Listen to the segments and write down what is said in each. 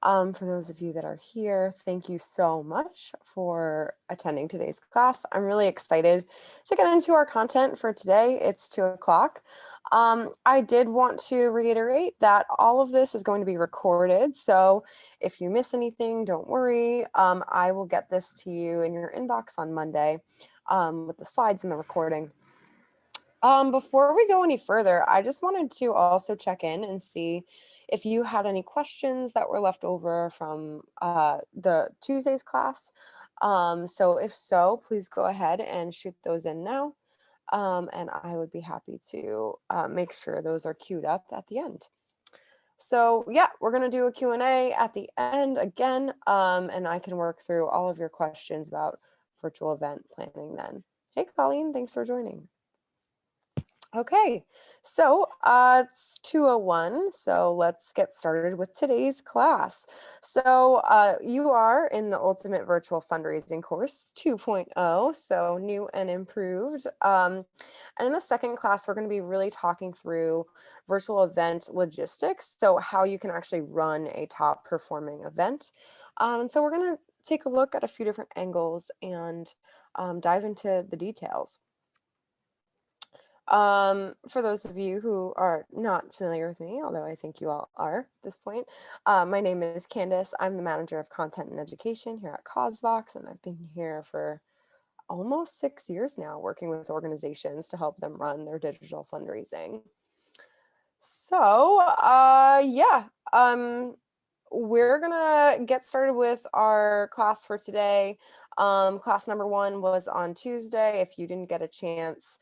For those of you that are here, thank you so much for attending today's class. I'm really excited to get into our content for today. It's 2 o'clock. I did want to reiterate that all of this is going to be recorded. So if you miss anything, don't worry. I will get this to you in your inbox on Monday with the slides and the recording. Before we go any further, I just wanted to also check in and see if you had any questions that were left over from the Tuesday's class. So if so, please go ahead and shoot those in now. And I would be happy to make sure those are queued up at the end. So yeah, we're going to do a Q&A at the end again, and I can work through all of your questions about virtual event planning then. Hey, Colleen, thanks for joining. Okay, so it's 2:01, so let's get started with today's class. So you are in the Ultimate Virtual Fundraising course 2.0, so new and improved. And in the second class, we're going to be really talking through virtual event logistics, so how you can actually run a top performing event. And so we're going to take a look at a few different angles and dive into the details. For those of you who are not familiar with me, although I think you all are at this point, my name is Candace. I'm the manager of content and education here at CauseVox, and I've been here for almost 6 years now, working with organizations to help them run their digital fundraising. So, we're gonna get started with our class for today. Class number 1 was on Tuesday. If you didn't get a chance,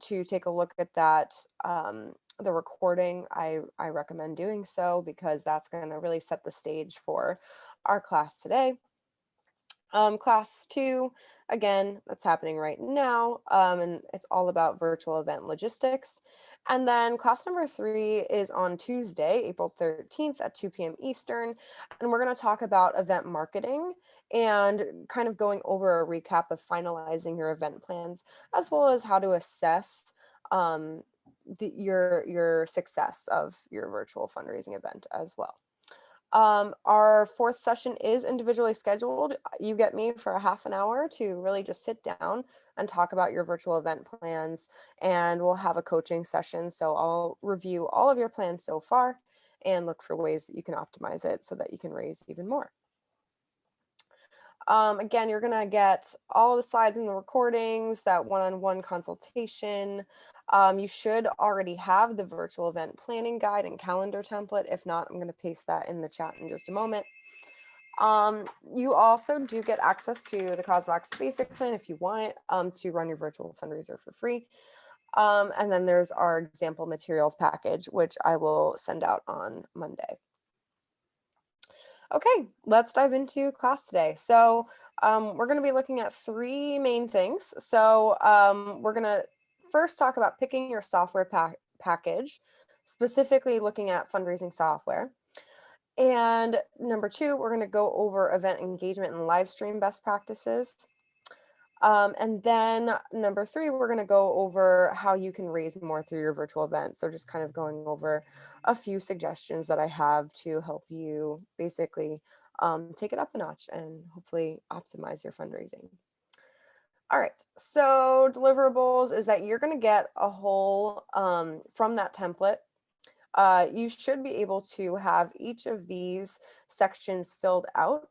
to take a look at that, the recording, I recommend doing so because that's going to really set the stage for our class today. Class 2, again, that's happening right now, and it's all about virtual event logistics. And then class number 3 is on Tuesday, April 13th at 2 p.m. Eastern, and we're going to talk about event marketing and kind of going over a recap of finalizing your event plans, as well as how to assess your success of your virtual fundraising event as well. Our 4th session is individually scheduled. You get me for a half an hour to really just sit down and talk about your virtual event plans, and we'll have a coaching session. So I'll review all of your plans so far and look for ways that you can optimize it so that you can raise even more. Again, you're gonna get all the slides and the recordings, that one-on-one consultation. You should already have the virtual event planning guide and calendar template. If not, I'm gonna paste that in the chat in just a moment. You also do get access to the CauseVox basic plan if you want it to run your virtual fundraiser for free. And then there's our example materials package, which I will send out on Monday. Okay, let's dive into class today. So we're going to be looking at 3 main things. So we're going to first talk about picking your software package, specifically looking at fundraising software. And number 2, we're going to go over event engagement and live stream best practices. And then number 3, we're going to go over how you can raise more through your virtual event. So just kind of going over a few suggestions that I have to help you basically take it up a notch and hopefully optimize your fundraising. All right, so deliverables is that you're going to get a whole from that template. You should be able to have each of these sections filled out.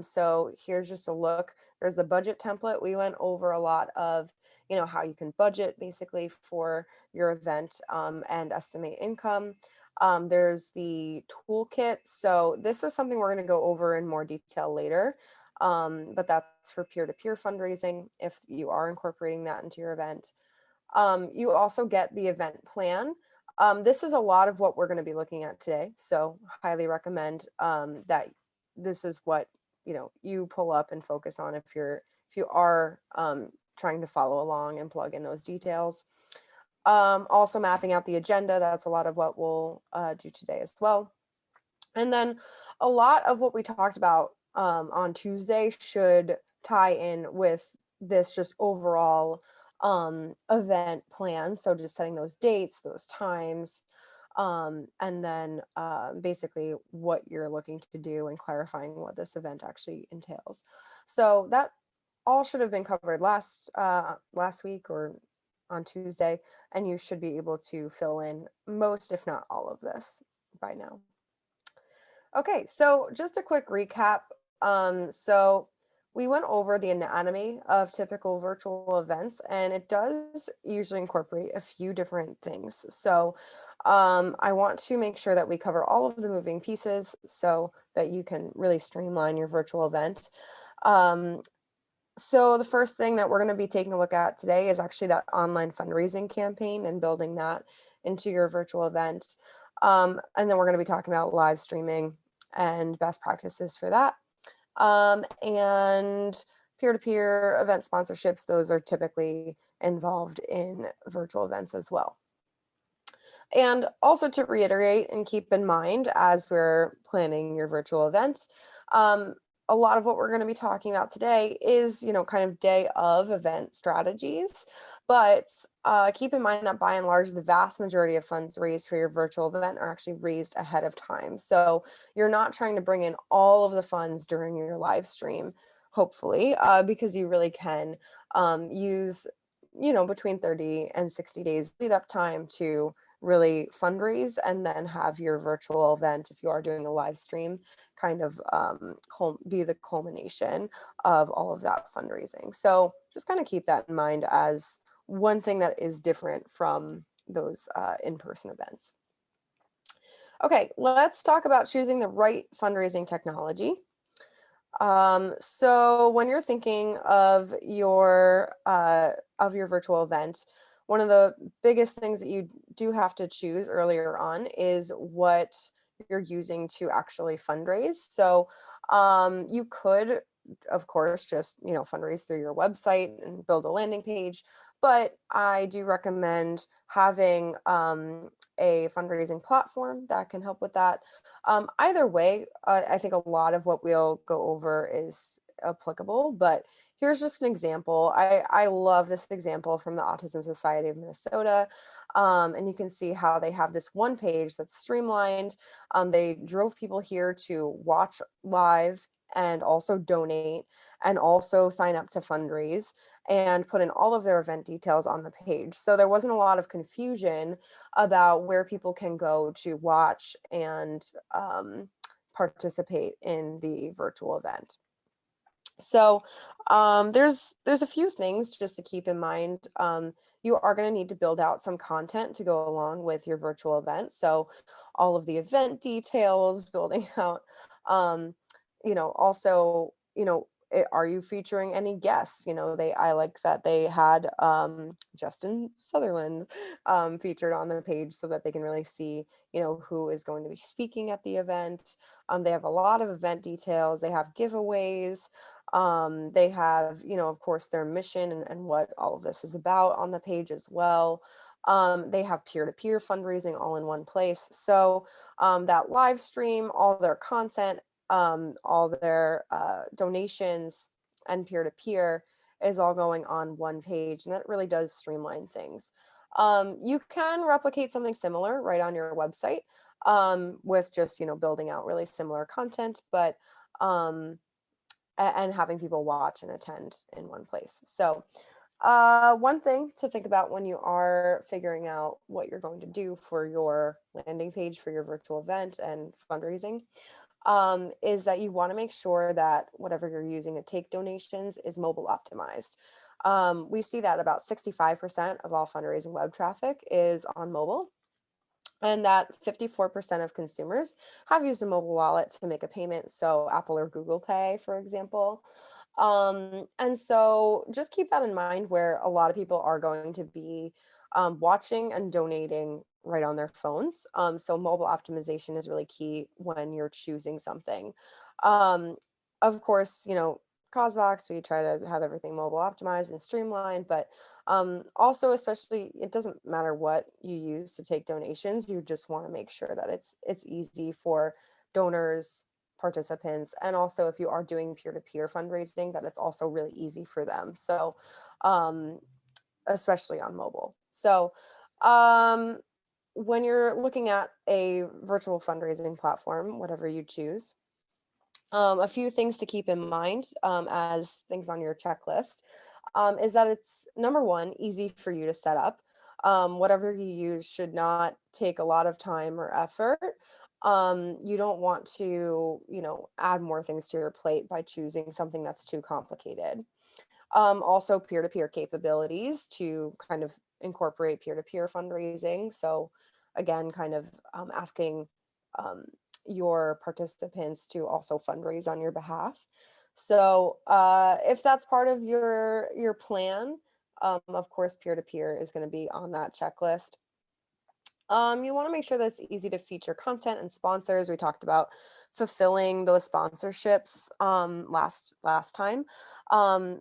So here's just a look. There's the budget template. We went over a lot of, how you can budget basically for your event and estimate income. There's the toolkit. So this is something we're going to go over in more detail later. But that's for peer-to-peer fundraising if you are incorporating that into your event. You also get the event plan. This is a lot of what we're going to be looking at today. So highly recommend that this is what you pull up and focus on if you are trying to follow along and plug in those details. Also mapping out the agenda. That's a lot of what we'll do today as well. And then a lot of what we talked about on Tuesday should tie in with this just overall event plan. So just setting those dates, those times, and then basically what you're looking to do and clarifying what this event actually entails. So that all should have been covered last week or on Tuesday, and you should be able to fill in most, if not all of this by now. Okay, so just a quick recap. So we went over the anatomy of typical virtual events, and it does usually incorporate a few different things. So I want to make sure that we cover all of the moving pieces so that you can really streamline your virtual event. Um, so the first thing that we're going to be taking a look at today is actually that online fundraising campaign and building that into your virtual event. And then we're going to be talking about live streaming and best practices for that. And peer-to-peer event sponsorships, those are typically involved in virtual events as well. And also to reiterate and keep in mind as we're planning your virtual event, a lot of what we're going to be talking about today is, kind of day of event strategies. But keep in mind that by and large, the vast majority of funds raised for your virtual event are actually raised ahead of time. So you're not trying to bring in all of the funds during your live stream, hopefully, because you really can use, between 30 and 60 days lead up time to really fundraise and then have your virtual event, if you are doing a live stream, kind of be the culmination of all of that fundraising. So just kind of keep that in mind as one thing that is different from those in-person events. Okay, let's talk about choosing the right fundraising technology. So when you're thinking of your virtual event, one of the biggest things that you do have to choose earlier on is what you're using to actually fundraise. So you could, of course, just fundraise through your website and build a landing page, but I do recommend having a fundraising platform that can help with that. Either way, I think a lot of what we'll go over is applicable, but here's just an example. I love this example from the Autism Society of Minnesota. And you can see how they have this one page that's streamlined. They drove people here to watch live and also donate and also sign up to fundraise and put in all of their event details on the page. So there wasn't a lot of confusion about where people can go to watch and participate in the virtual event. So there's a few things just to keep in mind. You are going to need to build out some content to go along with your virtual event. So all of the event details, building out, also, are you featuring any guests? I like that they had Justin Sutherland featured on the page so that they can really see, who is going to be speaking at the event. They have a lot of event details. They have giveaways. They have, of course, their mission and what all of this is about on the page as well. They have peer-to-peer fundraising all in one place. So that live stream, all their content, all their donations and peer-to-peer is all going on one page. And that really does streamline things. You can replicate something similar right on your website with just, building out really similar content, but and having people watch and attend in one place. So one thing to think about when you are figuring out what you're going to do for your landing page for your virtual event and fundraising is that you want to make sure that whatever you're using to take donations is mobile optimized. We see that about 65% of all fundraising web traffic is on mobile, and that 54% of consumers have used a mobile wallet to make a payment. So Apple or Google Pay, for example. And so just keep that in mind where a lot of people are going to be watching and donating right on their phones. So mobile optimization is really key when you're choosing something. Um, of course, CauseVox, we try to have everything mobile optimized and streamlined, but also, especially, it doesn't matter what you use to take donations. You just want to make sure that it's easy for donors, participants, and also if you are doing peer-to-peer fundraising, that it's also really easy for them. So, especially on mobile. So, um, when you're looking at a virtual fundraising platform, whatever you choose, a few things to keep in mind as things on your checklist is that it's number one, easy for you to set up. Whatever you use should not take a lot of time or effort. You don't want to, add more things to your plate by choosing something that's too complicated. Also, peer-to-peer capabilities to kind of incorporate peer-to-peer fundraising. So, again, kind of asking um, your participants to also fundraise on your behalf. So, if that's part of your plan, of course, peer-to-peer is going to be on that checklist. You want to make sure that it's easy to feature content and sponsors. We talked about fulfilling those sponsorships last time.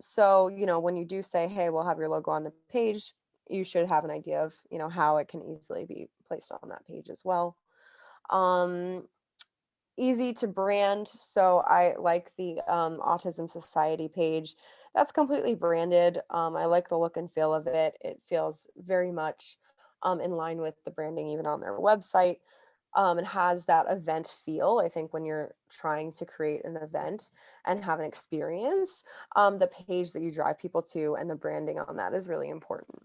So when you do say, "Hey, we'll have your logo on the page," you should have an idea of how it can easily be placed on that page as well. Um, Easy to brand. So I like the Autism Society page. That's completely branded. I like the look and feel of it. It feels very much in line with the branding, even on their website. And has that event feel. I think when you're trying to create an event and have an experience, the page that you drive people to and the branding on that is really important.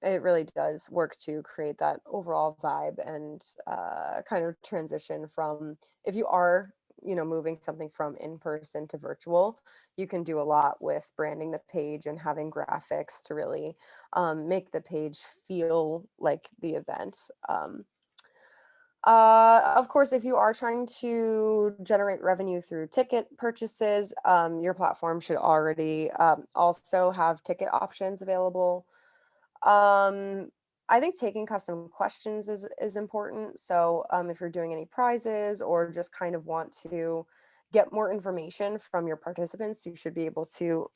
It really does work to create that overall vibe and kind of transition from, if you are moving something from in person to virtual, you can do a lot with branding the page and having graphics to really make the page feel like the event. Of course, if you are trying to generate revenue through ticket purchases, your platform should already also have ticket options available. um, I think taking custom questions is important. So if you're doing any prizes or just kind of want to get more information from your participants, you should be able to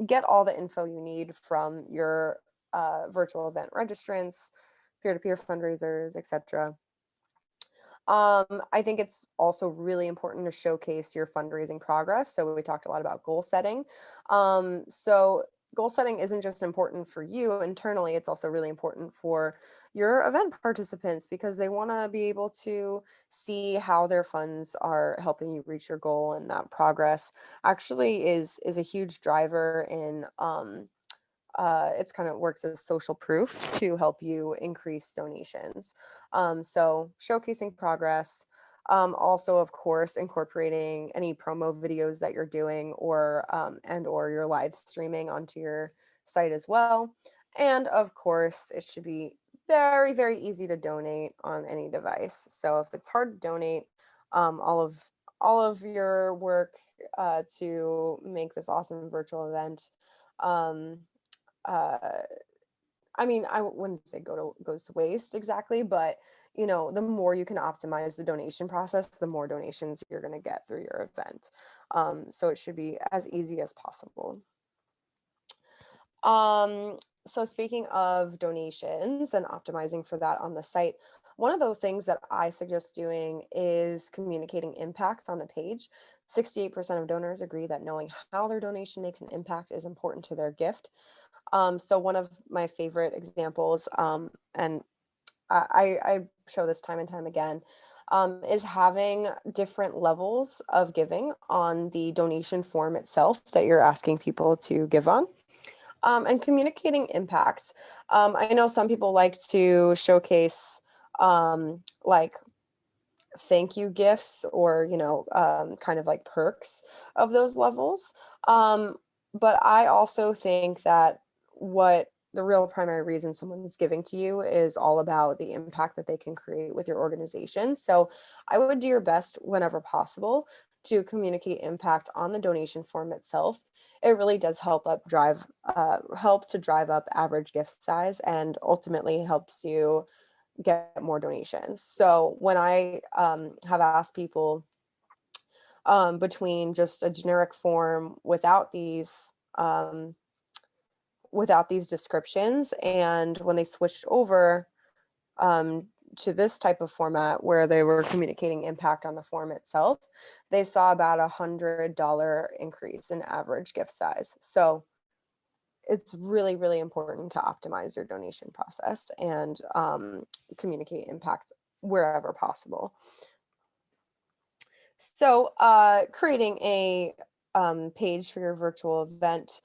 get all the info you need from your virtual event registrants, peer-to-peer fundraisers, etc. I think it's also really important to showcase your fundraising progress. So we talked a lot about goal setting. So goal setting isn't just important for you internally, it's also really important for your event participants because they want to be able to see how their funds are helping you reach your goal, and that progress actually is a huge driver in it's kind of works as social proof to help you increase donations. So showcasing progress, also of course incorporating any promo videos that you're doing or and or you're live streaming onto your site as well. And of course, it should be very, very easy to donate on any device. So if it's hard to donate, all of your work to make this awesome virtual event um, uh, I mean, I wouldn't say goes to waste exactly, but the more you can optimize the donation process, the more donations you're going to get through your event. So it should be as easy as possible. So speaking of donations and optimizing for that on the site, one of the things that I suggest doing is communicating impact on the page. 68% of donors agree that knowing how their donation makes an impact is important to their gift. So one of my favorite examples, and I show this time and time again, is having different levels of giving on the donation form itself that you're asking people to give on. And communicating impacts. I know some people like to showcase like thank you gifts or kind of like perks of those levels, but I also think that what the real primary reason someone's giving to you is all about the impact that they can create with your organization. So I would do your best whenever possible to communicate impact on the donation form itself. It really does help to drive up average gift size and ultimately helps you get more donations. So when I have asked people between just a generic form without these descriptions, and when they switched over um, to this type of format where they were communicating impact on the form itself, they saw about $100 increase in average gift size. So it's really, really important to optimize your donation process and communicate impact wherever possible. So, creating a page for your virtual event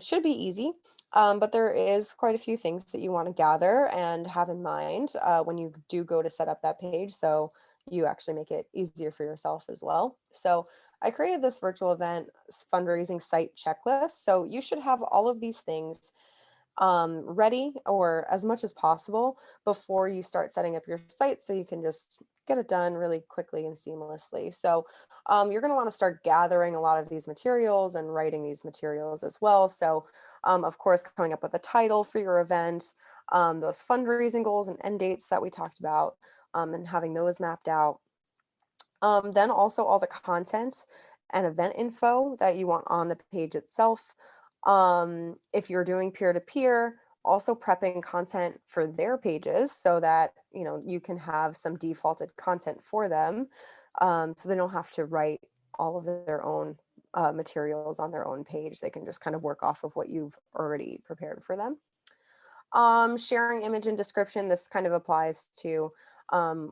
should be easy, but there is quite a few things that you want to gather and have in mind when you do go to set up that page. So you actually make it easier for yourself as well. So I created this virtual event fundraising site checklist. So you should have all of these things ready or as much as possible before you start setting up your site so you can just get it done really quickly and seamlessly. So you're going to want to start gathering a lot of these materials and writing these materials as well. So of course, coming up with a title for your event, those fundraising goals and end dates that we talked about, and having those mapped out. Then also all the content and event info that you want on the page itself. If you're doing peer-to-peer, also prepping content for their pages so that you can have some defaulted content for them, so they don't have to write all of their own materials on their own page. They can just kind of work off of what you've already prepared for them. Sharing image and description, this kind of applies to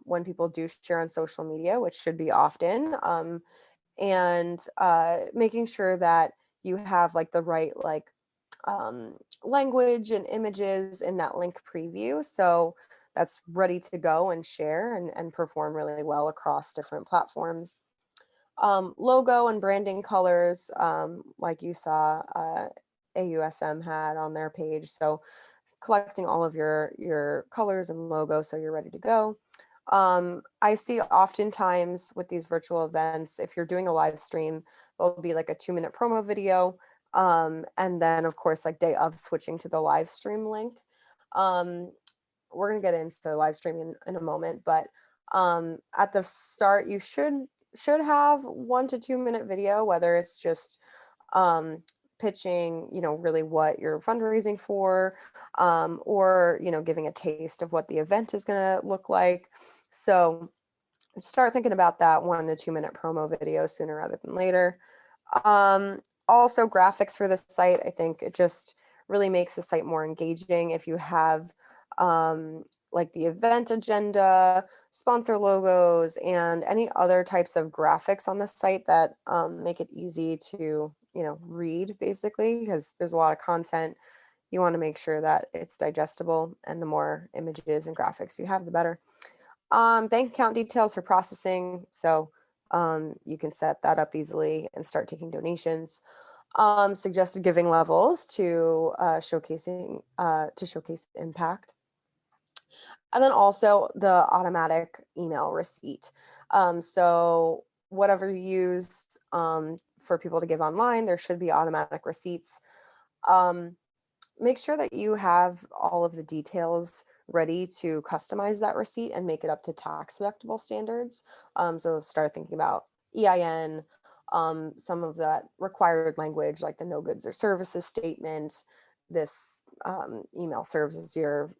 when people do share on social media, which should be often, and making sure that you have like the right language and images in that link preview. So that's ready to go and share and perform really well across different platforms. Logo and branding colors, like you saw AUSM had on their page. So collecting all of your colors and logos so you're ready to go. I see oftentimes with these virtual events, if you're doing a live stream, there'll be like a 2-minute promo video. And then of course, like day of switching to the live stream link. Um, we're gonna get into the live streaming in a moment, but at the start, you should have 1 to 2 minute video, whether it's just pitching, really what you're fundraising for, or, giving a taste of what the event is going to look like. So start thinking about that 1 to 2 minute promo video sooner rather than later. Also, graphics for the site, I think it just really makes the site more engaging if you have like the event agenda, sponsor logos, and any other types of graphics on the site that make it easy to, read basically, because there's a lot of content. You want to make sure that it's digestible, and the more images and graphics you have, the better. Bank account details for processing. So you can set that up easily and start taking donations. Suggested giving levels to showcase impact. And then also the automatic email receipt. So whatever you use for people to give online, there should be automatic receipts. Make sure that you have all of the details ready to customize that receipt and make it up to tax deductible standards. So start thinking about EIN, some of that required language like the no goods or services statement. This email serves as your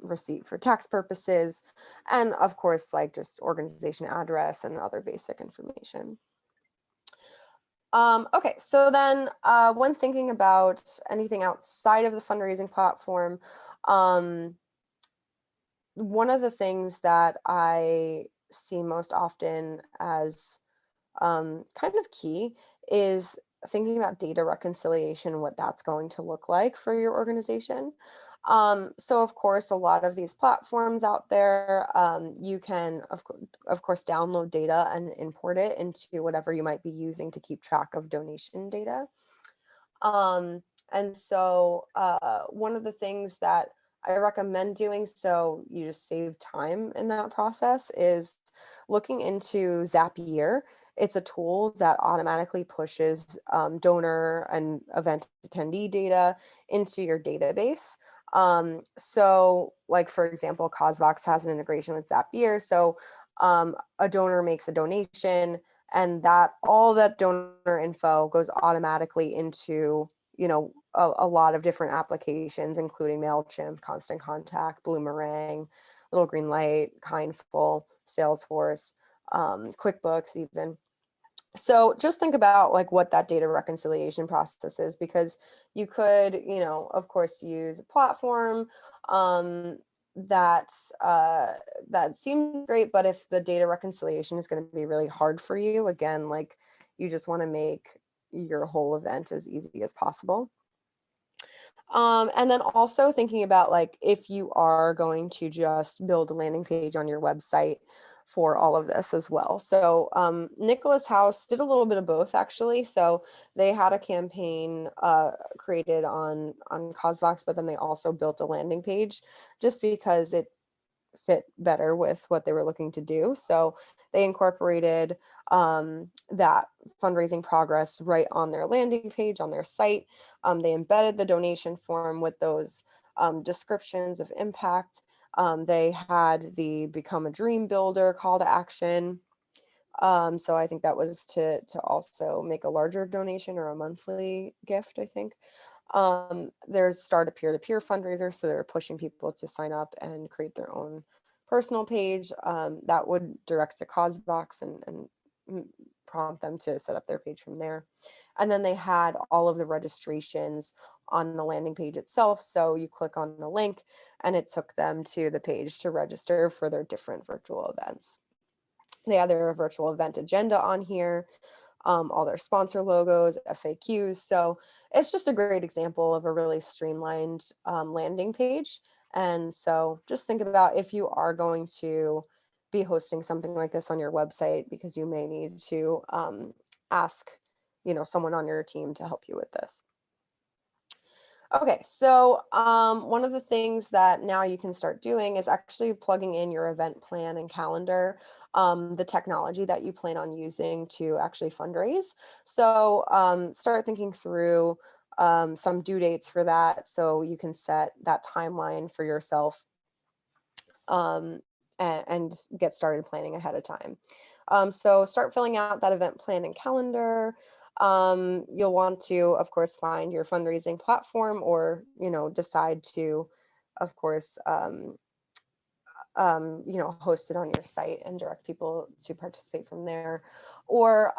receipt for tax purposes. And of course, like just organization address and other basic information. Okay, so then when thinking about anything outside of the fundraising platform, um, one of the things that I see most often as kind of key is thinking about data reconciliation, what that's going to look like for your organization. So of course, a lot of these platforms out there, you can of course download data and import it into whatever you might be using to keep track of donation data. Um, and so one of the things that I recommend doing so you just save time in that process is looking into Zapier. It's a tool that automatically pushes donor and event attendee data into your database. So like, for example, CauseVox has an integration with Zapier. So a donor makes a donation, and that all that donor info goes automatically into a lot of different applications, including MailChimp, Constant Contact, Bloomerang, Little Green Light, Kindful, Salesforce, QuickBooks even. So just think about like what that data reconciliation process is, because you could, of course, use a platform um, that that seems great, but if the data reconciliation is going to be really hard for you, again, like you just want to make your whole event as easy as possible. And then also thinking about like if you are going to just build a landing page on your website for all of this as well. So Nicholas House did a little bit of both actually. So they had a campaign created on Cosvox, but then they also built a landing page just because it fit better with what they were looking to do. So they incorporated that fundraising progress right on their landing page on their site. They embedded the donation form with those descriptions of impact. They had the Become a Dream Builder call to action. So I think that was to also make a larger donation or a monthly gift, I think. There's start a peer-to-peer fundraiser, so they're pushing people to sign up and create their own personal page that would direct to Causebox and prompt them to set up their page from there. And then they had all of the registrations on the landing page itself. So you click on the link and it took them to the page to register for their different virtual events. They had their virtual event agenda on here, all their sponsor logos, FAQs. So it's just a great example of a really streamlined landing page. And so just think about if you are going to be hosting something like this on your website, because you may need to ask, someone on your team to help you with this. Okay, so one of the things that now you can start doing is actually plugging in your event plan and calendar, the technology that you plan on using to actually fundraise. So start thinking through some due dates for that so you can set that timeline for yourself um, and get started planning ahead of time. So start filling out that event plan and calendar. You'll want to, of course, find your fundraising platform or, decide to, of course, host it on your site and direct people to participate from there. Or,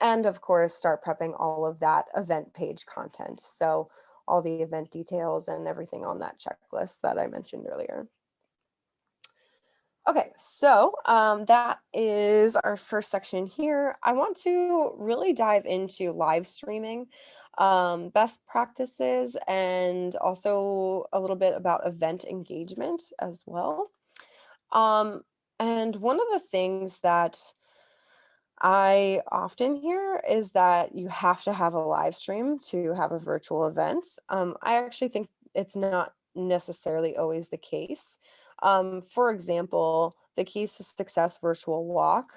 and of course, start prepping all of that event page content. So all the event details and everything on that checklist that I mentioned earlier. Okay, so that is our first section here. I want to really dive into live streaming, best practices, and also a little bit about event engagement as well. Um, and one of the things that I often hear is that you have to have a live stream to have a virtual event. I actually think it's not necessarily always the case. For example, the Keys to Success virtual walk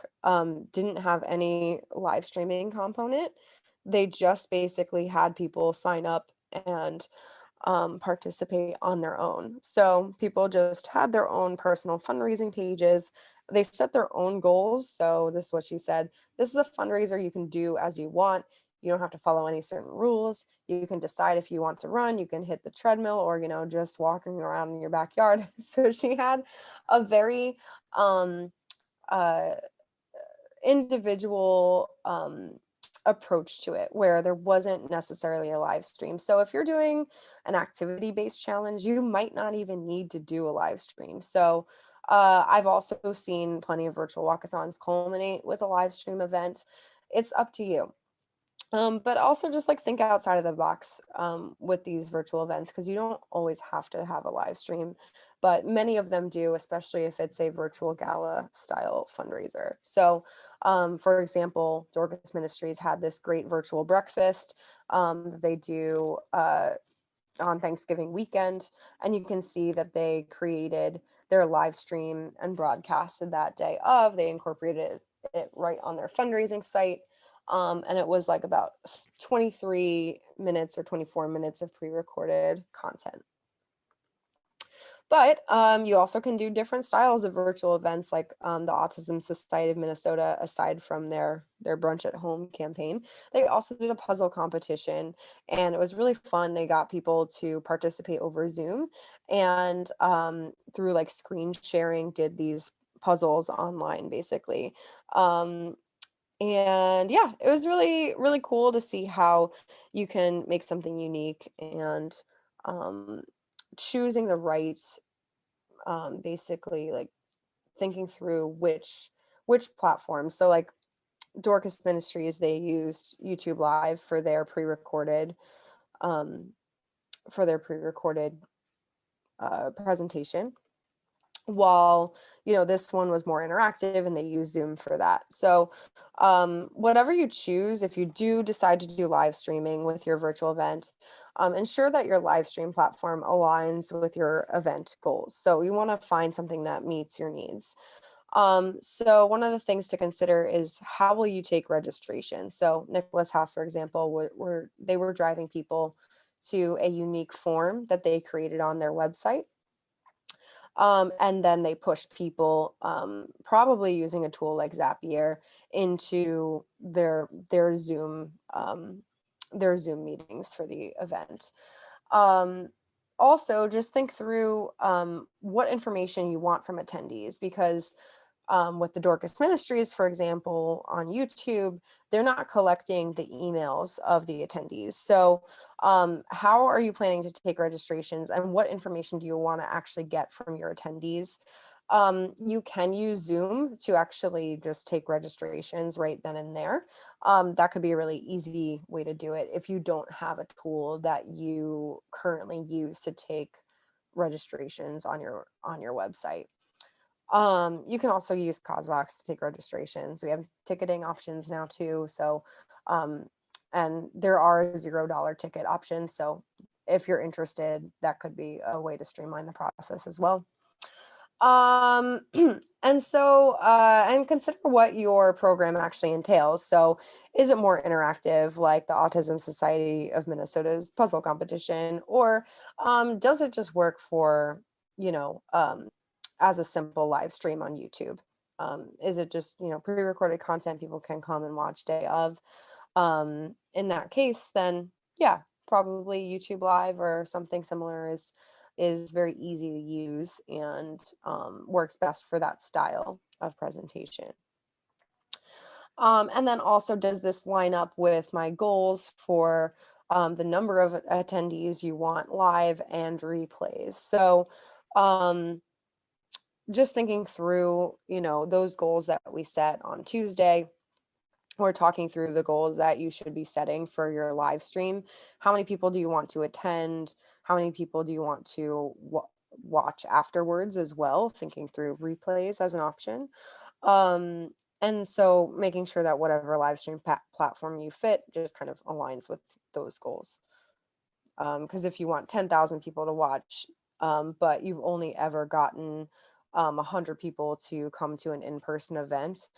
didn't have any live streaming component. They just basically had people sign up and participate on their own. So people just had their own personal fundraising pages. They set their own goals. So this is what she said. This is a fundraiser you can do as you want. You don't have to follow any certain rules. You can decide if you want to run, you can hit the treadmill or, just walking around in your backyard. So she had a very um, uh, individual approach to it where there wasn't necessarily a live stream. So if you're doing an activity based challenge, you might not even need to do a live stream. So I've also seen plenty of virtual walkathons culminate with a live stream event. It's up to you. But also just like think outside of the box with these virtual events, because you don't always have to have a live stream, but many of them do, especially if it's a virtual gala style fundraiser. So, for example, Dorcas Ministries had this great virtual breakfast that they do on Thanksgiving weekend, and you can see that they created their live stream and broadcasted that day of. They incorporated it right on their fundraising site. And it was like about 23 minutes or 24 minutes of pre-recorded content. But you also can do different styles of virtual events, like the Autism Society of Minnesota, aside from their Brunch at Home campaign. They also did a puzzle competition, and it was really fun. They got people to participate over Zoom, and through like screen sharing, did these puzzles online, basically. And yeah, it was really, really cool to see how you can make something unique and um, choosing the right, basically like thinking through which platforms. So like Dorcas Ministries, they used YouTube Live um, for their pre-recorded presentation, while this one was more interactive and they use Zoom for that. So whatever you choose, if you do decide to do live streaming with your virtual event, ensure that your live stream platform aligns with your event goals. So you want to find something that meets your needs. So one of the things to consider is, how will you take registration? So Nicholas House, for example, they were driving people to a unique form that they created on their website. And then they push people, probably using a tool like Zapier, into their Zoom meetings for the event. Um, Also, just think through what information you want from attendees, because with the Dorcas Ministries, for example, on YouTube, they're not collecting the emails of the attendees. So, how are you planning to take registrations, and what information do you want to actually get from your attendees? You can use Zoom to actually just take registrations right then and there. That could be a really easy way to do it if you don't have a tool that you currently use to take registrations on your website. You can also use Cosvox to take registrations. We have ticketing options now too. So, um, and there are $0 ticket options. So if you're interested, that could be a way to streamline the process as well. Um, and consider what your program actually entails. So, is it more interactive, like the Autism Society of Minnesota's puzzle competition, or does it just work for, you know, um, as a simple live stream on YouTube? Is it just, pre-recorded content people can come and watch day of? In that case, then yeah, probably YouTube Live or something similar is very easy to use and works best for that style of presentation. And then also, does this line up with my goals for the number of attendees you want live and replays? So, um, just thinking through, those goals that we set on Tuesday, we're talking through the goals that you should be setting for your live stream. How many people do you want to attend? How many people do you want to watch afterwards as well? Thinking through replays as an option. Um, and so making sure that whatever live stream platform you fit just kind of aligns with those goals. Because if you want 10,000 people to watch, but you've only ever gotten 100 people to come to an in-person event,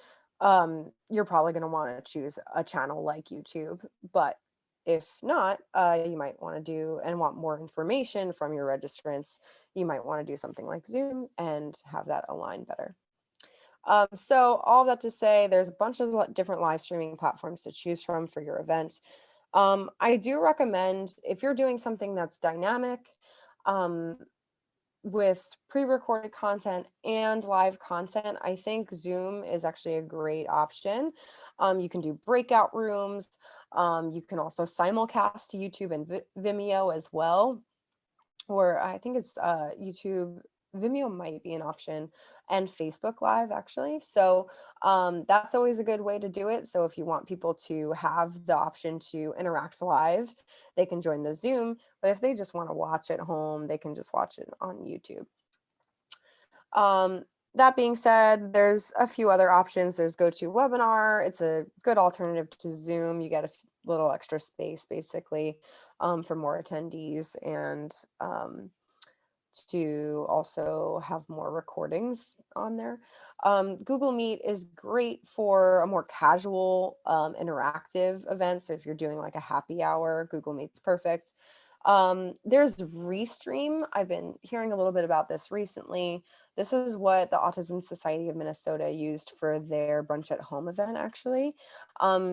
you're probably going to want to choose a channel like YouTube. But if not, you might want to do and want more information from your registrants, you might want to do something like Zoom and have that align better. So all that to say, there's a bunch of different live streaming platforms to choose from for your event. I do recommend, if you're doing something that's dynamic, um, with pre-recorded content and live content, I think Zoom is actually a great option. You can do breakout rooms. You can also simulcast to YouTube and Vimeo as well, or I think it's YouTube. Vimeo might be an option, and Facebook Live actually. So that's always a good way to do it. So if you want people to have the option to interact live, they can join the Zoom. But if they just want to watch at home, they can just watch it on YouTube. That being said, there's a few other options. There's GoToWebinar. It's a good alternative to Zoom. You get a little extra space basically for more attendees, and to also have more recordings on there. Google Meet is great for a more casual, interactive event. So if you're doing like a happy hour, Google Meet's perfect. There's Restream. I've been hearing a little bit about this recently. This is what the Autism Society of Minnesota used for their brunch at home event, actually,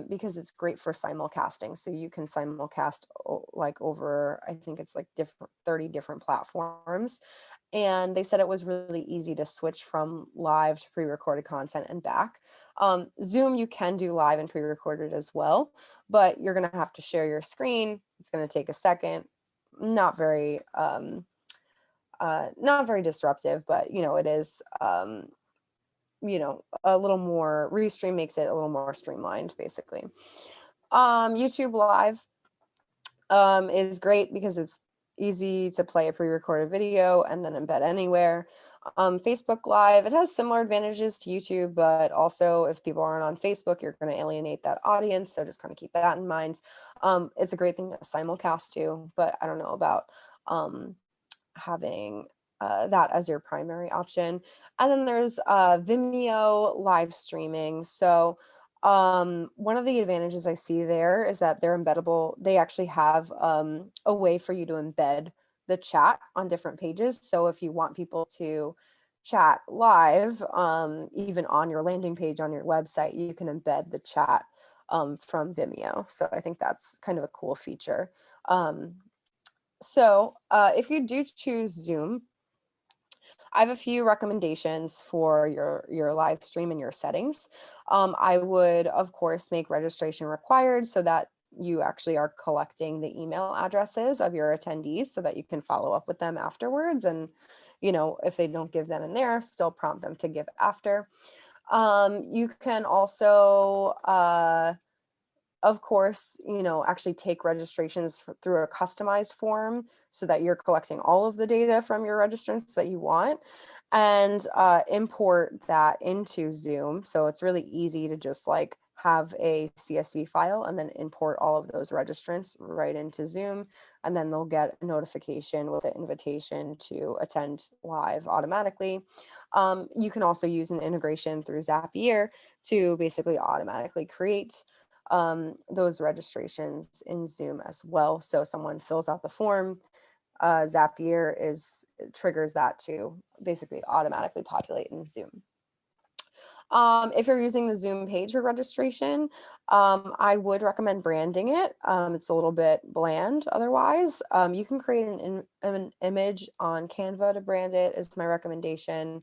because it's great for simulcasting. So you can simulcast like over, I think it's like 30 different platforms. and they said it was really easy to switch from live to pre-recorded content and back. Zoom, you can do live and pre-recorded as well, but you're going to have to share your screen. It's going to take a second. Not very, not very disruptive, but it is, a little more. Restream makes it a little more streamlined, basically. YouTube Live is great because it's easy to play a pre-recorded video and then embed anywhere. Facebook Live, it has similar advantages to YouTube, but also if people aren't on Facebook, you're going to alienate that audience. So just kind of keep that in mind. It's a great thing to simulcast too, but I don't know about having that as your primary option. And then there's Vimeo live streaming. So one of the advantages I see there is that they're embeddable. They actually have a way for you to embed the chat on different pages. So if you want people to chat live, even on your landing page on your website, you can embed the chat from Vimeo. So I think that's kind of a cool feature. So if you do choose Zoom, I have a few recommendations for your live stream and your settings. I would, of course, make registration required so that you actually are collecting the email addresses of your attendees so that you can follow up with them afterwards. And, if they don't give then and there, still prompt them to give after. You can also, of course, actually take registrations through a customized form so that you're collecting all of the data from your registrants that you want, and import that into Zoom. So it's really easy to just like have a CSV file and then import all of those registrants right into Zoom. And then they'll get a notification with an invitation to attend live automatically. You can also use an integration through Zapier to basically automatically create those registrations in Zoom as well. So someone fills out the form, Zapier triggers that to basically automatically populate in Zoom. If you're using the Zoom page for registration, I would recommend branding it. It's a little bit bland otherwise. You can create an image on Canva to brand it is my recommendation,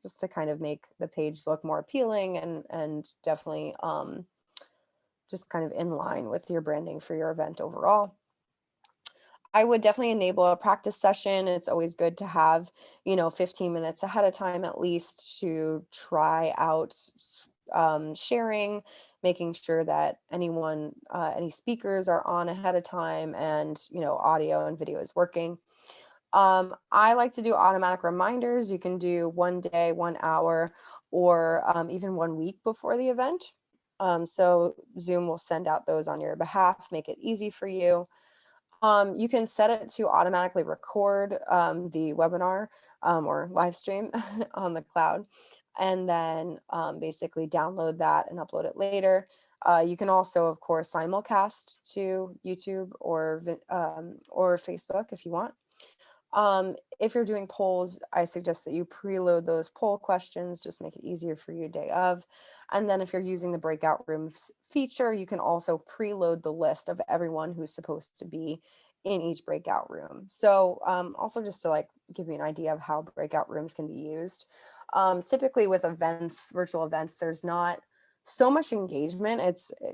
just to kind of make the page look more appealing and definitely just kind of in line with your branding for your event overall. I would definitely enable a practice session. It's always good to have, 15 minutes ahead of time at least to try out sharing, making sure that any speakers are on ahead of time and, audio and video is working. I like to do automatic reminders. You can do 1 day, 1 hour, or even 1 week before the event. So Zoom will send out those on your behalf, make it easy for you. You can set it to automatically record the webinar or live stream on the cloud, and then basically download that and upload it later. You can also, of course, simulcast to YouTube or Facebook if you want. If you're doing polls, I suggest that you preload those poll questions, just make it easier for you day of. And then if you're using the breakout rooms feature, you can also preload the list of everyone who's supposed to be in each breakout room. So also just to like give you an idea of how breakout rooms can be used. Typically with events, virtual events, there's not so much engagement.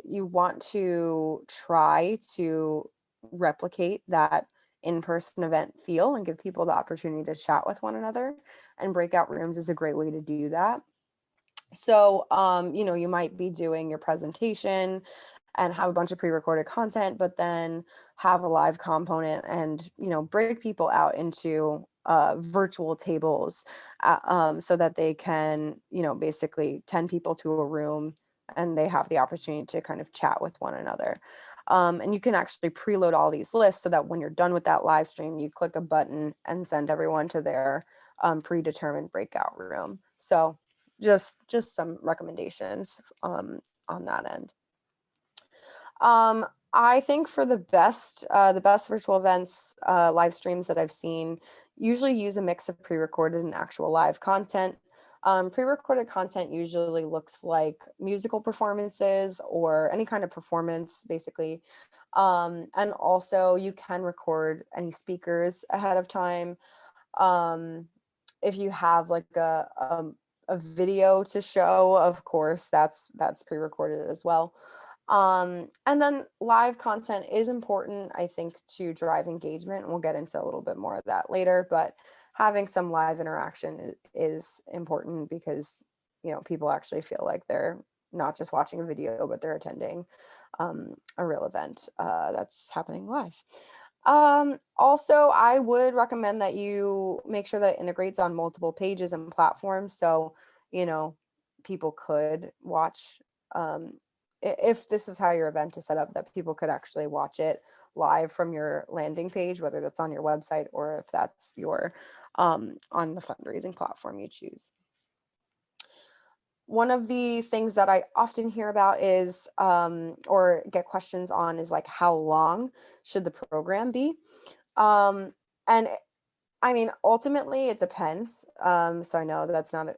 You want to try to replicate that in-person event feel and give people the opportunity to chat with one another, and breakout rooms is a great way to do that. So you might be doing your presentation and have a bunch of pre-recorded content, but then have a live component and break people out into virtual tables so that they can basically 10 people to a room and they have the opportunity to kind of chat with one another. And you can actually preload all these lists so that when you're done with that live stream, you click a button and send everyone to their predetermined breakout room. So just some recommendations on that end. I think for the best virtual events, live streams that I've seen usually use a mix of pre-recorded and actual live content. Pre-recorded content usually looks like musical performances or any kind of performance, basically. And also you can record any speakers ahead of time. if you have like a video to show, of course, that's pre-recorded as well. And then live content is important, I think, to drive engagement. We'll get into a little bit more of that later, but having some live interaction is important because, people actually feel like they're not just watching a video, but they're attending a real event that's happening live. Also, I would recommend that you make sure that it integrates on multiple pages and platforms. So, you know, people could watch, if this is how your event is set up, that people could actually watch it live from your landing page, whether that's on your website or if that's your on the fundraising platform you choose. One of the things that I often hear about is, or get questions on, is like, how long should the program be? Um, and I mean, ultimately, it depends. So I know that's not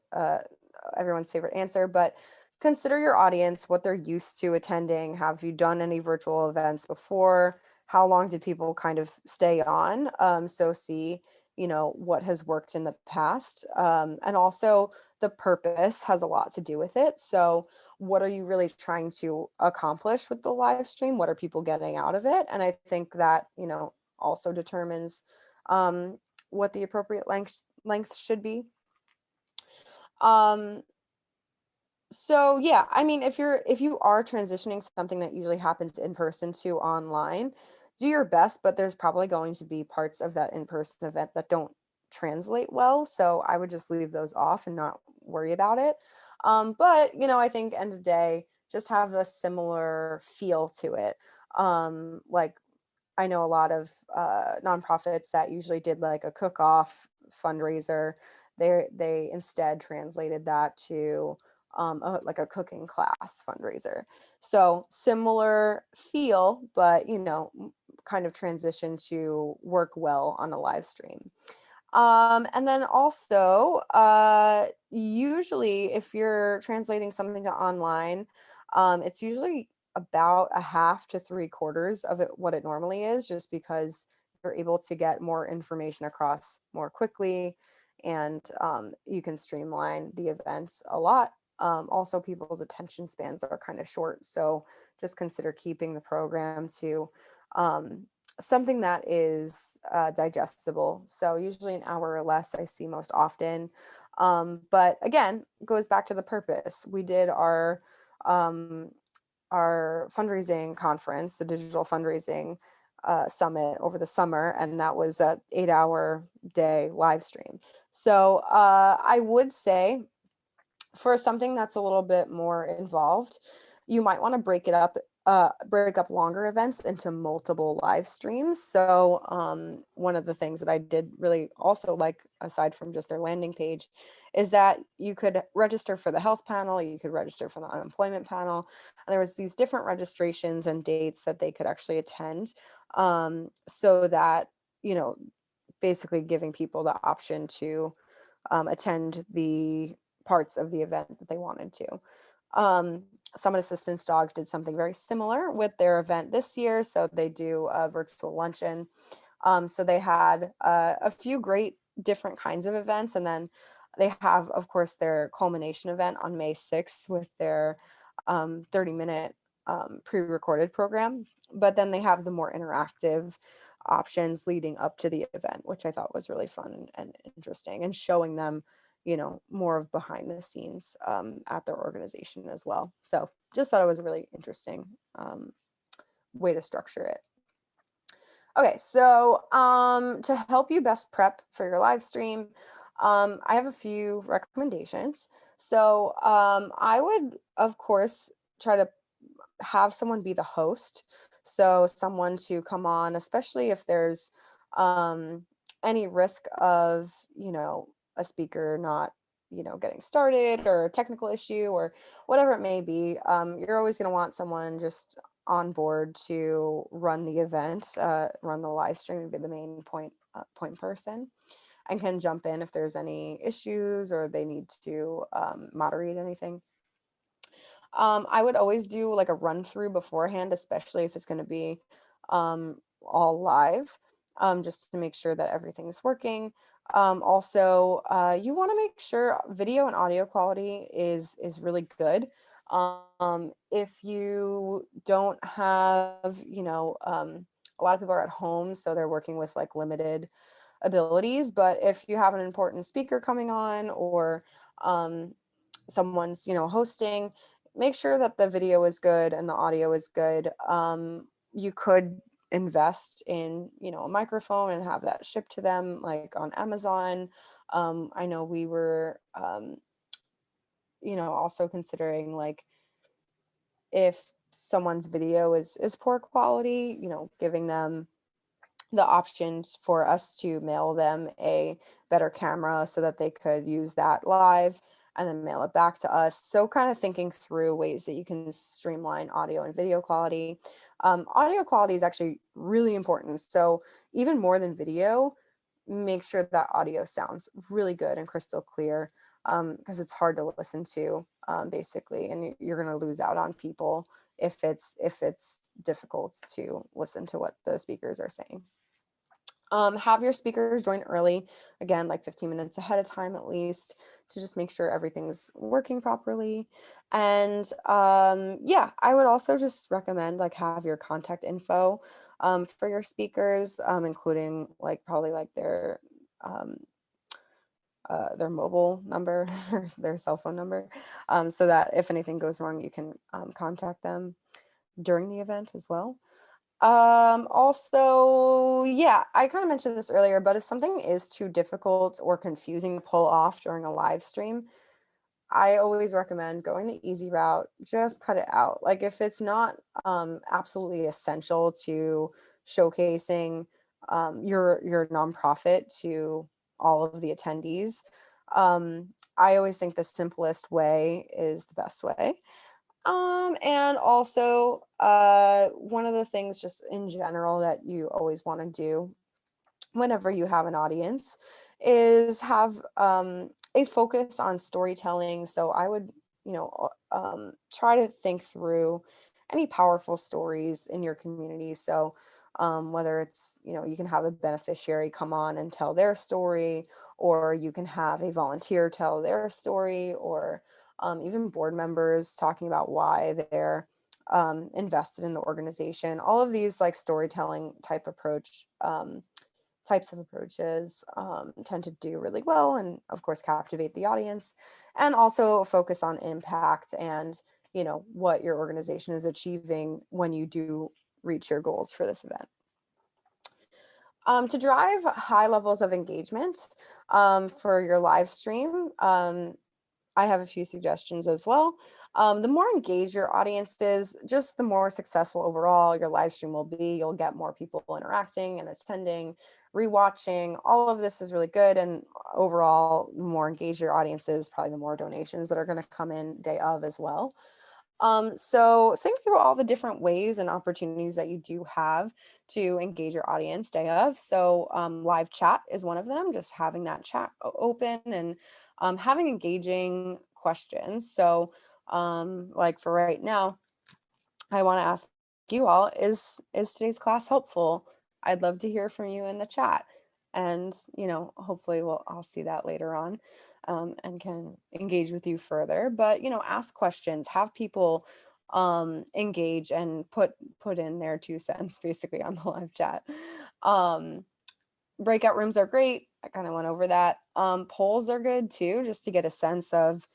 everyone's favorite answer, but consider your audience, what they're used to attending. Have you done any virtual events before? How long did people kind of stay on? So see, what has worked in the past. And also the purpose has a lot to do with it. So what are you really trying to accomplish with the live stream? What are people getting out of it? And I think that, also determines what the appropriate length should be. Um, so yeah, I mean, if you are transitioning something that usually happens in person to online, do your best, but there's probably going to be parts of that in-person event that don't translate well. So I would just leave those off and not worry about it. But I think end of the day, just have a similar feel to it. Like I know a lot of nonprofits that usually did like a cook-off fundraiser. They instead translated that to like a cooking class fundraiser. So similar feel, but kind of transition to work well on a live stream. And then also, usually if you're translating something to online, it's usually about a half to three quarters of it what it normally is, just because you're able to get more information across more quickly, and you can streamline the events a lot. Also, people's attention spans are kind of short, so just consider keeping the program to um, something that is digestible. So usually an hour or less I see most often. But again, goes back to the purpose. We did um, our fundraising conference, the digital fundraising summit over the summer, and that was a 8-hour day live stream. So I would say for something that's a little bit more involved, you might want to break up longer events into multiple live streams. So one of the things that I did really also like, aside from just their landing page, is that you could register for the health panel, you could register for the unemployment panel, and there was these different registrations and dates that they could actually attend, so that, basically giving people the option to attend the parts of the event that they wanted to. Summit Assistance Dogs did something very similar with their event this year. So they do a virtual luncheon. So they had a few great different kinds of events. And then they have, of course, their culmination event on May 6th with their 30-minute pre-recorded program. But then they have the more interactive options leading up to the event, which I thought was really fun and interesting, and showing them more of behind the scenes at their organization as well. So just thought it was a really interesting way to structure it. Okay, so to help you best prep for your live stream, I have a few recommendations. So I would, of course, try to have someone be the host. So someone to come on, especially if there's any risk of, a speaker not, getting started, or a technical issue or whatever it may be. You're always going to want someone just on board to run the event, run the live stream, and be the main point person, and can jump in if there's any issues or they need to moderate anything. I would always do like a run through beforehand, especially if it's going to be all live, just to make sure that everything's working. Also, you want to make sure video and audio quality is really good. If you don't have, a lot of people are at home, so they're working with like limited abilities. But if you have an important speaker coming on, or um, someone's, hosting, make sure that the video is good and the audio is good. You could invest in, a microphone and have that shipped to them, like on Amazon. I know we were, also considering, like, if someone's video is poor quality, giving them the options for us to mail them a better camera so that they could use that live and then mail it back to us. So kind of thinking through ways that you can streamline audio and video quality. Audio quality is actually really important. So even more than video, make sure that audio sounds really good and crystal clear, because it's hard to listen to, basically, and you're going to lose out on people if it's difficult to listen to what the speakers are saying. Have your speakers join early, again, like 15 minutes ahead of time at least, to just make sure everything's working properly. And yeah, I would also just recommend, like, have your contact info for your speakers, including like probably like um, their mobile number, or their cell phone number, so that if anything goes wrong, you can contact them during the event as well. Also, yeah, I kind of mentioned this earlier, but if something is too difficult or confusing to pull off during a live stream, I always recommend going the easy route. Just cut it out. Like, if it's not absolutely essential to showcasing your nonprofit to all of the attendees, I always think the simplest way is the best way. And also, one of the things just in general that you always want to do whenever you have an audience is have a focus on storytelling. So I would, try to think through any powerful stories in your community. So whether it's, you can have a beneficiary come on and tell their story, or you can have a volunteer tell their story, or even board members talking about why they're invested in the organization. All of these, like, storytelling types of approaches tend to do really well, and of course captivate the audience, and also focus on impact and, what your organization is achieving when you do reach your goals for this event. To drive high levels of engagement for your live stream, I have a few suggestions as well. The more engaged your audience is, just the more successful overall your live stream will be. You'll get more people interacting and attending, rewatching. All of this is really good. And overall, the more engaged your audience is, probably the more donations that are going to come in day of as well. So think through all the different ways and opportunities that you do have to engage your audience day of. So live chat is one of them, just having that chat open, and having engaging questions. So like for right now, I want to ask you all, is today's class helpful? I'd love to hear from you in the chat. And, hopefully I'll see that later on, and can engage with you further. But, ask questions, have people engage and put in their 2 cents basically on the live chat. Um, Breakout rooms are great. I kind of went over that. Polls are good too, just to get a sense of,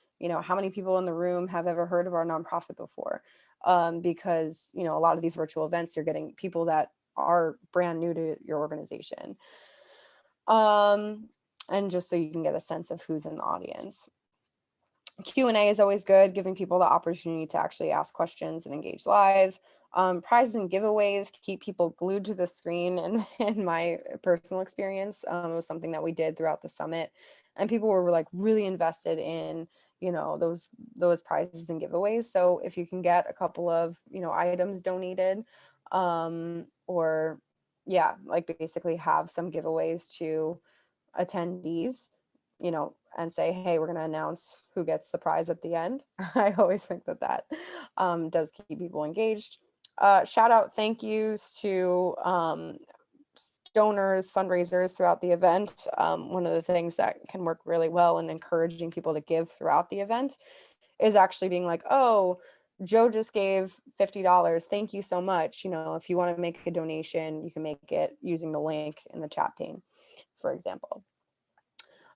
how many people in the room have ever heard of our nonprofit before. Because, a lot of these virtual events, you're getting people that are brand new to your organization. And just so you can get a sense of who's in the audience. Q&A is always good, giving people the opportunity to actually ask questions and engage live. Prizes and giveaways keep people glued to the screen, and in my personal experience, it was something that we did throughout the summit, and people were like really invested in, those prizes and giveaways. So if you can get a couple of, items donated, or yeah, like basically have some giveaways to attendees, and say, hey, we're going to announce who gets the prize at the end. I always think that does keep people engaged. Shout out thank yous to donors, fundraisers throughout the event. One of the things that can work really well in encouraging people to give throughout the event is actually being like, oh, Joe just gave $50. Thank you so much. If you want to make a donation, you can make it using the link in the chat pane, for example.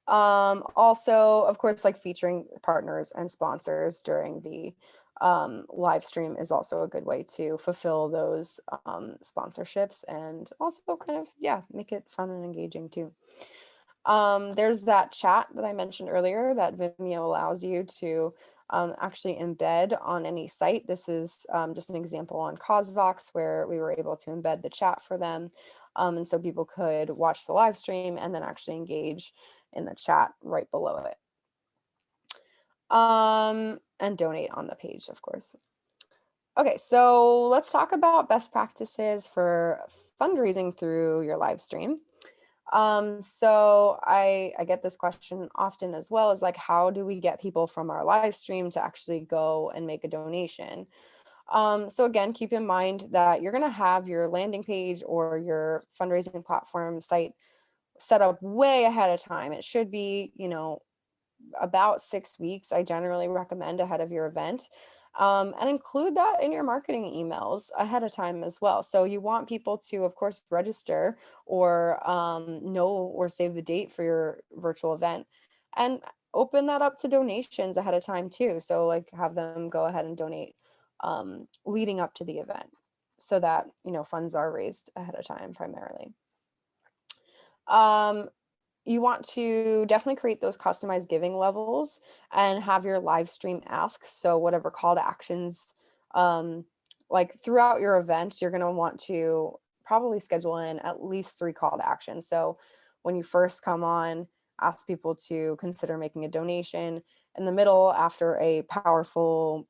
Also, of course, like featuring partners and sponsors during the live stream is also a good way to fulfill those sponsorships, and also kind of, yeah, make it fun and engaging too. There's that chat that I mentioned earlier that Vimeo allows you to actually embed on any site. This is just an example on CauseVox where we were able to embed the chat for them. And so people could watch the live stream and then actually engage in the chat right below it. And donate on the page, of course. Okay, so let's talk about best practices for fundraising through your live stream. So I get this question often as well, is like, how do we get people from our live stream to actually go and make a donation? So again, keep in mind that you're going to have your landing page or your fundraising platform site set up way ahead of time. It should be, about 6 weeks, I generally recommend, ahead of your event. And include that in your marketing emails ahead of time as well. So you want people to, of course, register or know or save the date for your virtual event, and open that up to donations ahead of time too. So like have them go ahead and donate leading up to the event, so that funds are raised ahead of time primarily. You want to definitely create those customized giving levels and have your live stream ask. So whatever call to actions, like throughout your event, you're going to want to probably schedule in at least 3 call to actions. So when you first come on, ask people to consider making a donation. In the middle, after a powerful,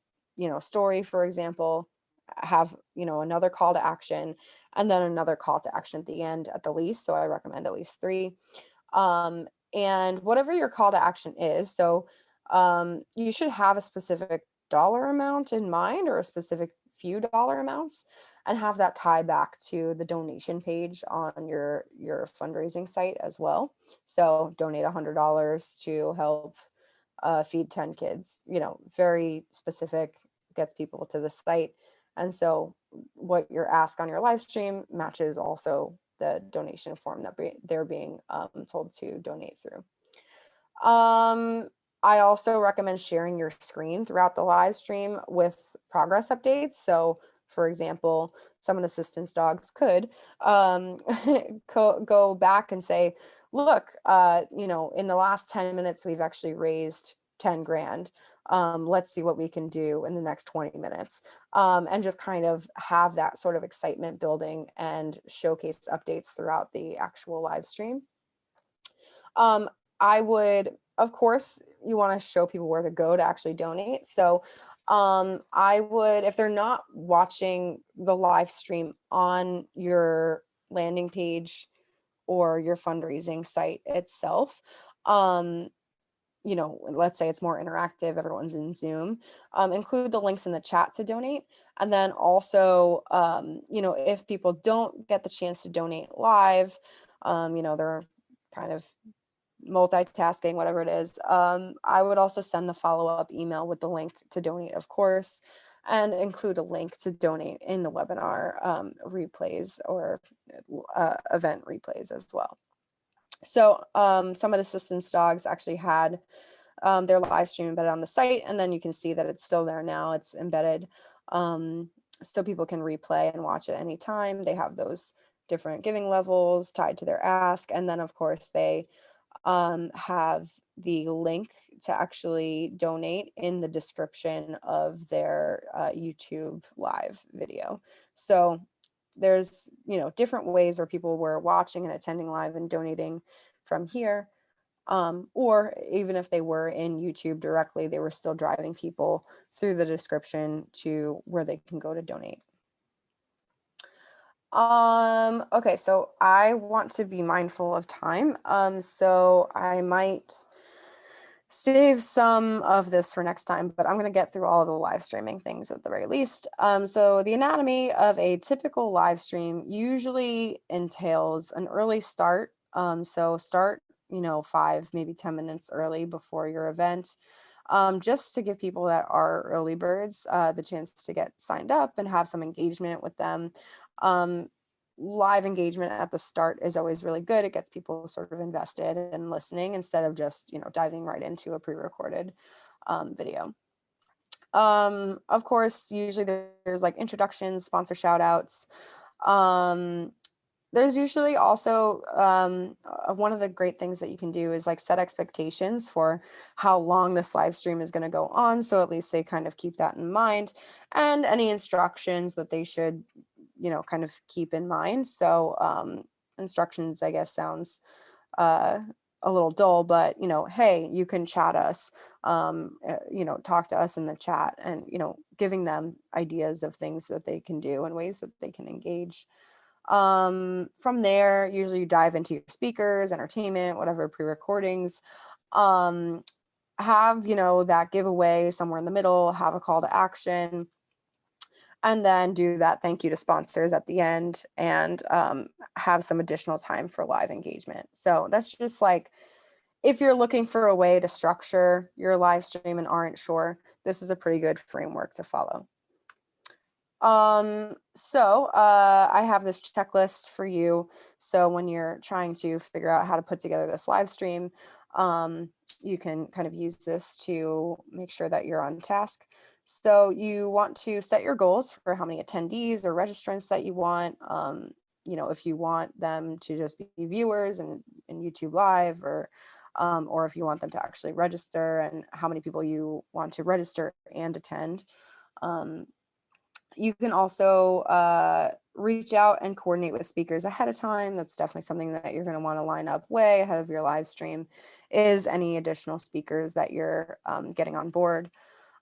story, for example, have, another call to action, and then another call to action at the end at the least. So I recommend at least 3. And whatever your call to action is, so you should have a specific dollar amount in mind, or a specific few dollar amounts, and have that tie back to the donation page on your fundraising site as well. So donate $100 to help feed 10 kids, very specific, gets people to the site. And so what your ask on your live stream matches also the donation form that they're being told to donate through. I also recommend sharing your screen throughout the live stream with progress updates. So for example, some assistance dogs could go back and say, look, in the last 10 minutes, we've actually raised 10 grand. Let's see what we can do in the next 20 minutes. And just kind of have that sort of excitement building and showcase updates throughout the actual live stream. I would, of course, you want to show people where to go to actually donate. So I would, if they're not watching the live stream on your landing page or your fundraising site itself, let's say it's more interactive, everyone's in Zoom, include the links in the chat to donate. And then also, if people don't get the chance to donate live, they're kind of multitasking, whatever it is, I would also send the follow-up email with the link to donate, of course, and include a link to donate in the webinar replays or event replays as well. So Summit Assistance Dogs actually had their live stream embedded on the site, and then you can see that it's still there now. It's embedded, so people can replay and watch at any time. They have those different giving levels tied to their ask, and then of course they have the link to actually donate in the description of their YouTube live video. So there's, different ways where people were watching and attending live and donating from here. Or even if they were in YouTube directly, they were still driving people through the description to where they can go to donate. Okay, so I want to be mindful of time. So I might save some of this for next time, but I'm going to get through all the live streaming things at the very least. So the anatomy of a typical live stream usually entails an early start. So start, 5, maybe 10 minutes early before your event, just to give people that are early birds the chance to get signed up and have some engagement with them. Um, Live engagement at the start is always really good. It gets people sort of invested in listening instead of just, diving right into a pre-recorded video. Of course, usually there's like introductions, sponsor shout outs. Um, there's usually also one of the great things that you can do is like set expectations for how long this live stream is going to go on. So at least they kind of keep that in mind, and any instructions that they should, kind of keep in mind. So instructions, I guess, sounds uh, a little dull, but hey, you can chat us, talk to us in the chat, and giving them ideas of things that they can do and ways that they can engage. From there, usually you dive into your speakers, entertainment, whatever pre-recordings. Um, have, that giveaway somewhere in the middle, have a call to action, and then do that thank you to sponsors at the end, and have some additional time for live engagement. So that's just like, if you're looking for a way to structure your live stream and aren't sure, this is a pretty good framework to follow. I have this checklist for you. So when you're trying to figure out how to put together this live stream, you can kind of use this to make sure that you're on task. So you want to set your goals for how many attendees or registrants that you want. If you want them to just be viewers and in YouTube Live, or if you want them to actually register, and how many people you want to register and attend. Um, you can also reach out and coordinate with speakers ahead of time. That's definitely something that you're going to want to line up way ahead of your live stream, is any additional speakers that you're getting on board.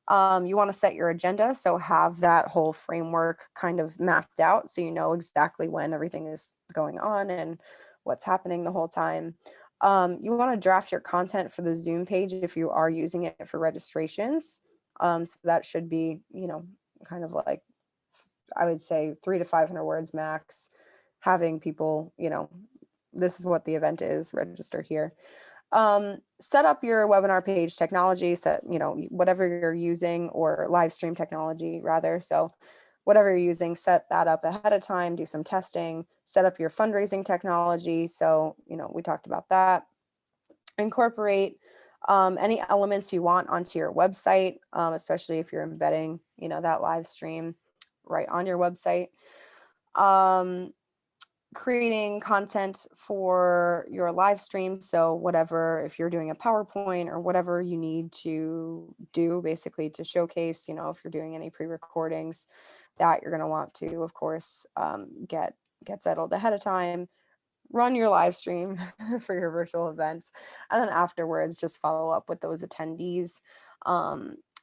You want to set your agenda, so have that whole framework kind of mapped out so you know exactly when everything is going on and what's happening the whole time. You want to draft your content for the Zoom page if you are using it for registrations. So that should be, kind of like, I would say 300 to 500 words max, having people, this is what the event is, register here. Set up your webinar page technology, set, whatever you're using, or live stream technology rather. So whatever you're using, set that up ahead of time, do some testing, set up your fundraising technology. So, we talked about that. Incorporate any elements you want onto your website, especially if you're embedding, that live stream right on your website. Um, Creating content for your live stream. So whatever, if you're doing a PowerPoint or whatever you need to do basically to showcase, if you're doing any pre-recordings, that you're going to want to, of course, get settled ahead of time. Run your live stream for your virtual events, and then afterwards just follow up with those attendees,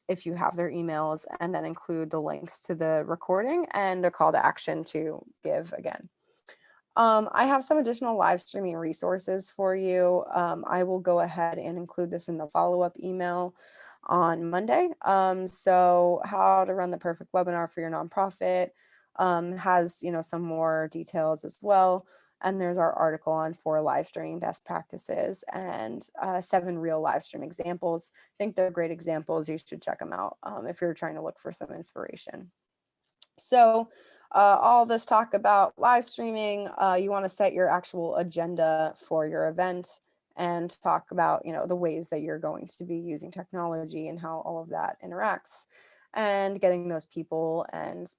if you have their emails, and then include the links to the recording and a call to action to give again. I have some additional live streaming resources for you. I will go ahead and include this in the follow-up email on Monday. So how to run the perfect webinar for your nonprofit has, some more details as well. And there's our article on 4 live streaming best practices and 7 real live stream examples. I think they're great examples. You should check them out if you're trying to look for some inspiration. So all this talk about live streaming, you want to set your actual agenda for your event and talk about, the ways that you're going to be using technology and how all of that interacts, and getting those people and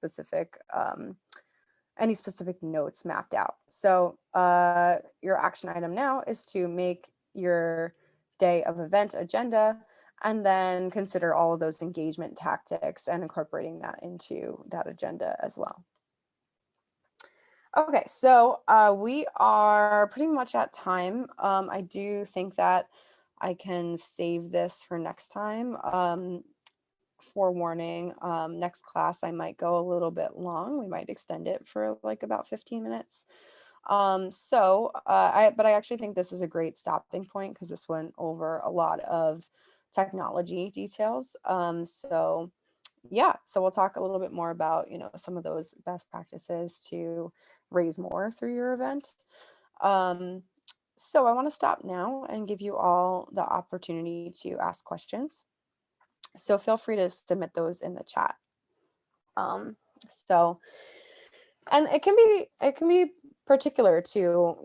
any specific notes mapped out. So your action item now is to make your day of event agenda, and then consider all of those engagement tactics and incorporating that into that agenda as well. Okay, so we are pretty much at time. I do think that I can save this for next time. Forewarning, next class I might go a little bit long. We might extend it for like about 15 minutes. But I actually think this is a great stopping point because this went over a lot of technology details. So yeah, so we'll talk a little bit more about, some of those best practices to raise more through your event. Um, so I want to stop now and give you all the opportunity to ask questions. So feel free to submit those in the chat. Um, so, and it can be particular to,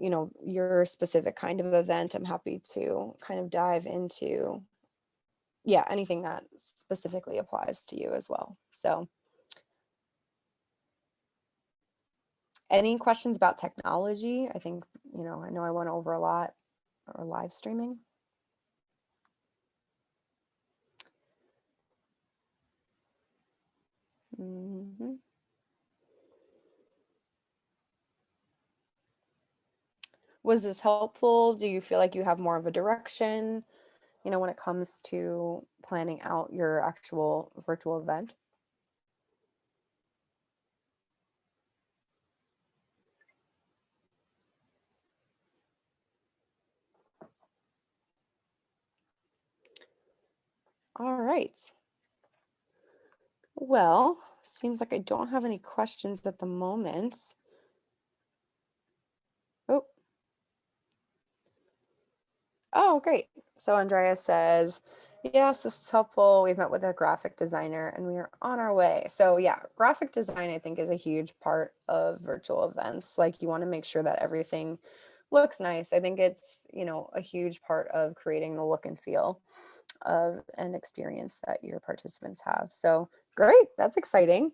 your specific kind of event. I'm happy to kind of dive into, yeah, anything that specifically applies to you as well. So any questions about technology? I think, I know I went over a lot, or live streaming. Mhm. Was this helpful? Do you feel like you have more of a direction, when it comes to planning out your actual virtual event? All right. Well, seems like I don't have any questions at the moment. Oh, oh, great. So Andrea says, yes, this is helpful. We've met with a graphic designer and we are on our way. So yeah, graphic design, I think, is a huge part of virtual events. Like, you want to make sure that everything looks nice. I think it's, a huge part of creating the look and feel of an experience that your participants have. So great. That's exciting.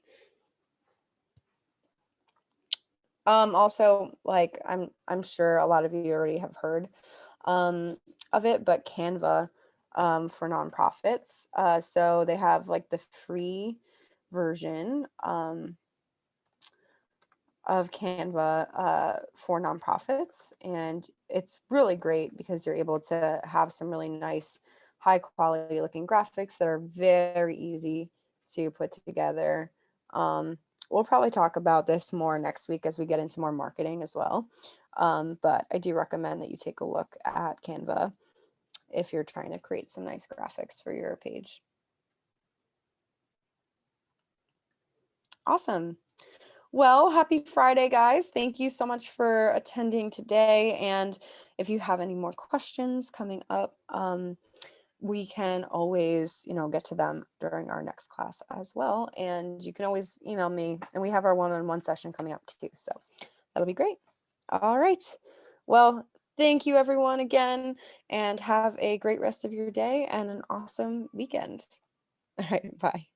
Also, like, I'm sure a lot of you already have heard of it, but Canva, for nonprofits. So they have like the free version of Canva for nonprofits, and it's really great because you're able to have some really nice, high quality looking graphics that are very easy to put together. We'll probably talk about this more next week as we get into more marketing as well. But I do recommend that you take a look at Canva if you're trying to create some nice graphics for your page. Awesome. Well, happy Friday, guys. Thank you so much for attending today. And if you have any more questions coming up, we can always, get to them during our next class as well. And you can always email me, and we have our one-on-one session coming up too. So that'll be great. All right. Well, thank you everyone again, and have a great rest of your day and an awesome weekend. All right. Bye.